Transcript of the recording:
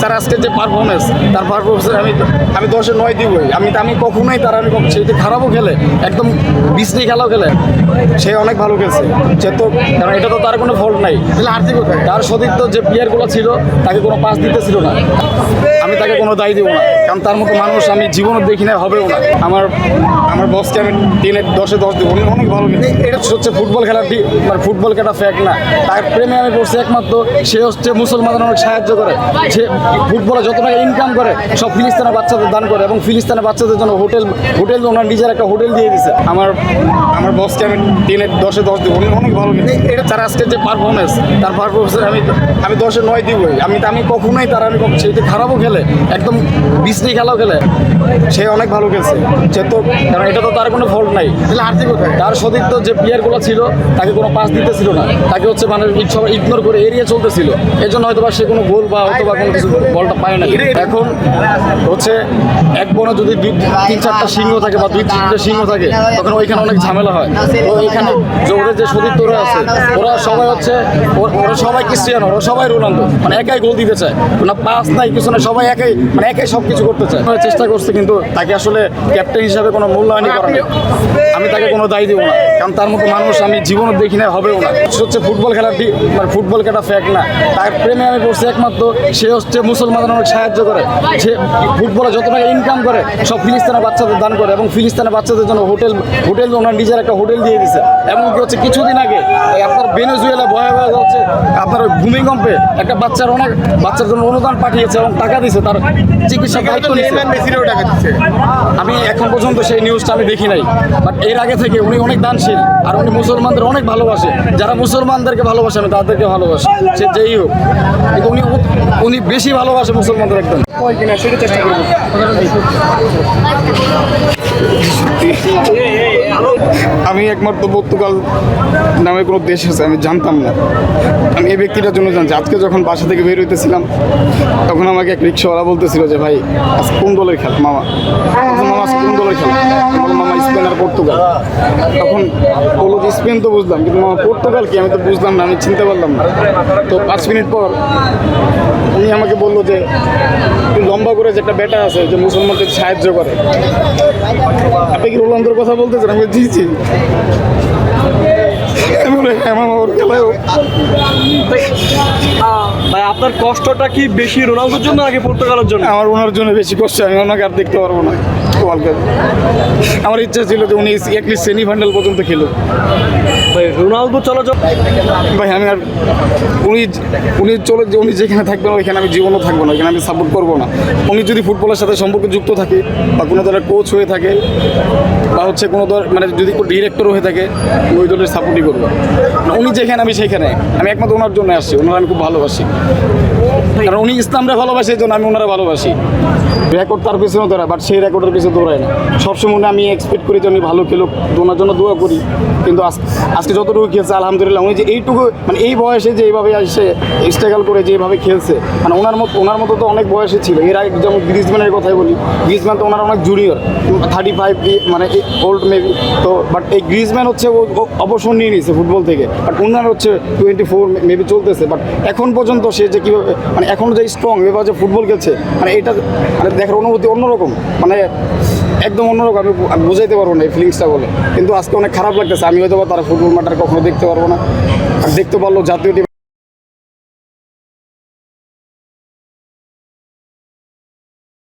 তার আজকে যে পারফরমেন্স, তার পারফরমেন্সের আমি 10-এ 9 দিবই। আমি কখনোই তার সে যদি খারাপও খেলে, একদম বিশ্রী খেলাও খেলে, সে অনেক ভালো খেলছে। সে তো কারণ এটা তো তার কোনো ফল্ট নাই। তার সতীর্থ যে প্লেয়ারগুলো ছিল তাকে কোনো পাস দিতেছিল না, আমি তাকে কোনো দায়ী দিব না, কারণ তার মতো মানুষ আমি জীবনে দেখি না, হবেও না। আমার বসকে আমি 10-এ 10 দিব। উনি অনেক ভালো খেলে। এটা হচ্ছে ফুটবল খেলার মানে ফুটবল খেলা ফ্যাক্ট না। তার প্রেমে আমি পড়ছি একমাত্র, সে হচ্ছে মুসলমানদের অনেক সাহায্য করে। সে ফুটবলে যত টাকা ইনকাম করে সব ফিলিস্তিনের বাচ্চাদের দান করে, এবং ফিলিস্তিনের বাচ্চাদের জন্য হোটেল ওনার নিজের একটা হোটেল দিয়ে দিছে। আমার বসকে আমি 10-এ 10 দিব। উনি অনেক ভালো খেলে। এটা তার আজকে যে পারফরমেন্স, তার পারফরমেন্সের আমি 10-এ 9 দিবই। আমি কখনোই তার সে যদি খারাপও খেলে, একদম বিশ্রী খেলাও খেলে, সে অনেক ভালো খেলছে। সে তো কারণ এটা তো তার কোনো ফল্ট নাই। তার সতীর্থ যে প্লেয়ারগুলো ছিল তাকে কোনো পাস দিতেছিল না, তাকে হচ্ছে মানে সবাই ইগনোর করে এড়িয়ে চলতেছিল। এই জন্য হয়তো বা সে কোনো গোল বা হয়তো বা কোনো কিছু বলটা পায় না। এখন হচ্ছে এক বনে যদি 3-4টা সিংহ থাকে বা 2-3টা সিংহ থাকে, তখন ওইখানে অনেক ঝামেলা হয়। তো এখানে ওদের যে সতীর্থরা আছে, ওরা সবাই হচ্ছে ওরা সবাই ক্রিস্টিয়ানো, ওরা সবাই রোনালদো, মানে একাই গোল দিতে চায় না, পাস নাই কিছু না, সবাই একাই সব কিছু করতে চায়। চেষ্টা করছে, কিন্তু তাকে আসলে ক্যাপ্টেন হিসাবে কোনো মূল্যায়নই করে না। আমি তাকে কোনো দায়ী দিব না, কারণ তার মতো মানুষ আমি জীবনে দেখি না, হবেও না। হচ্ছে ফুটবল খেলার মানে ফুটবল খেলা ফ্যাক্ট না। তার প্রেমে আমি পড়ছি একমাত্র, সে হচ্ছে মুসলমানদের অনেক সাহায্য করে। সে ফুটবলে যত টাকা ইনকাম করে সব ফিলিস্তিনের বাচ্চাদের দান করে, এবং ফিলিস্তিনের বাচ্চাদের জন্য হোটেল ওনার নিজের একটা হোটেল দিয়ে দিছে। এমনকি হচ্ছে কিছুদিন আগে আপনার ভেনেজুয়েলা ভয়াবহ হচ্ছে আপনার ভূমিকম্পে একটা বাচ্চার জন্য অনুদান পাঠিয়েছে এবং টাকা দিয়েছে, তার চিকিৎসার দায়িত্ব নিচ্ছে। আমি এখন পর্যন্ত সেই নিউজটা আমি দেখি নাই, বাট এর আগে থেকে উনি অনেক দানশীল, আর উনি মুসলমানদের অনেক ভালোবাসে। যারা মুসলমানদেরকে ভালোবাসে আমি তাদেরকে ভালোবাসি, সে যেই হোক, কিন্তু উনি বেশি ভালোবাসে মুসলমানদের একদম। সেটা চেষ্টা করবো। আমি একমাত্র পর্তুগাল নামে কোনো দেশ আছে আমি জানতাম না। আমি এই ব্যক্তিটার জন্য জানছি। আজকে যখন বাসা থেকে বের হইতেছিলাম, তখন আমাকে এক রিক্সাওয়ালা বলতেছিল যে ভাই আজ কোন দলের খেলা মামা, আজ কোন দলের খেলা? মামা স্পেন আর পর্তুগাল। তখন বললো যে স্পেন তো বুঝলাম, কিন্তু মামা পর্তুগাল কি? আমি তো বুঝলাম না, আমি চিনতে পারলাম না। তো 5 মিনিট পর উনি আমাকে বললো যে লম্বা করে যে একটা ব্যাটা আছে যে মুসলমানদের সাহায্য করে, আপনি কি রোনালদোর কথা বলতেছেন? আমি জি জি। ভাই আপনার কষ্টটা কি বেশি রোনালদোর জন্য নাকি পর্তুগালের জন্য? আমার ওনার জন্য বেশি কষ্ট, আমি ওনাকে আর দেখতে পারবো না ওয়ার্ল্ড কাপ। আমার ইচ্ছা ছিল যে উনি অ্যাটলিস্ট সেমিফাইনাল পর্যন্ত খেলুক। ভাই রোনালদো চলো ভাই আমি আর উনি যেখানে থাকবেন ওইখানে আমি জীবনও থাকবো না, ওইখানে আমি সাপোর্ট করবো না। উনি যদি ফুটবলের সাথে সম্পর্ক যুক্ত থাকে বা কোনো ধরনের কোচ হয়ে থাকে বা হচ্ছে কোনো মানে যদি ডিরেক্টর হয়ে থাকে, ওই দলের সাপোর্টই করবো। উনি যেখানে আমি সেখানে, আমি একমাত্র ওনার জন্য আসছি। ওনারা আমি খুব ভালোবাসি, কারণ উনি ইসলামরা ভালোবাসে, এই জন্য আমি ওনারা ভালোবাসি। রেকর্ড তার পিছনে দৌড়ায়, বাট সেই রেকর্ডের পিছনে দৌড়ায় না। সবসময় আমি এক্সপেক্ট করি যে উনি ভালো খেলুক, ওনার জন্য দোয়া করি। কিন্তু আজকে যতটুকু খেলছে আলহামদুলিল্লাহ, উনি যে এইটুকু মানে এই বয়সে যে এইভাবে এসে স্ট্রাগল করে যেভাবে খেলছে, মানে ওনার মতো তো অনেক বয়সে ছিল। এর আগে যেমন গ্রিজম্যানের কথাই বলি, গ্রিজম্যান তো ওনার অনেক জুনিয়র, 35 মানে ওল্ড মেবি। তো বাট এই গ্রিজম্যান হচ্ছে ও অবসর নিয়ে নিয়েছে ফুটবল থেকে, বাট ওনার হচ্ছে 24 মেবি চলতেছে। বাট এখন পর্যন্ত সে যে কীভাবে মানে এখনও যে স্ট্রং এভাবে যে ফুটবল খেলছে, মানে এটা মানে দেখার অনুভূতি অন্যরকম, মানে একদম অন্যরকম। আমি বুঝাইতে পারবো না এই ফিলিংসটা বলে। কিন্তু আজকে অনেক খারাপ লাগতেছে। আমি হয়তো বা তারা ফুটবল মাঠটা কখনো দেখতে পারবো না, আর দেখতে পারলেও জাতীয় টিম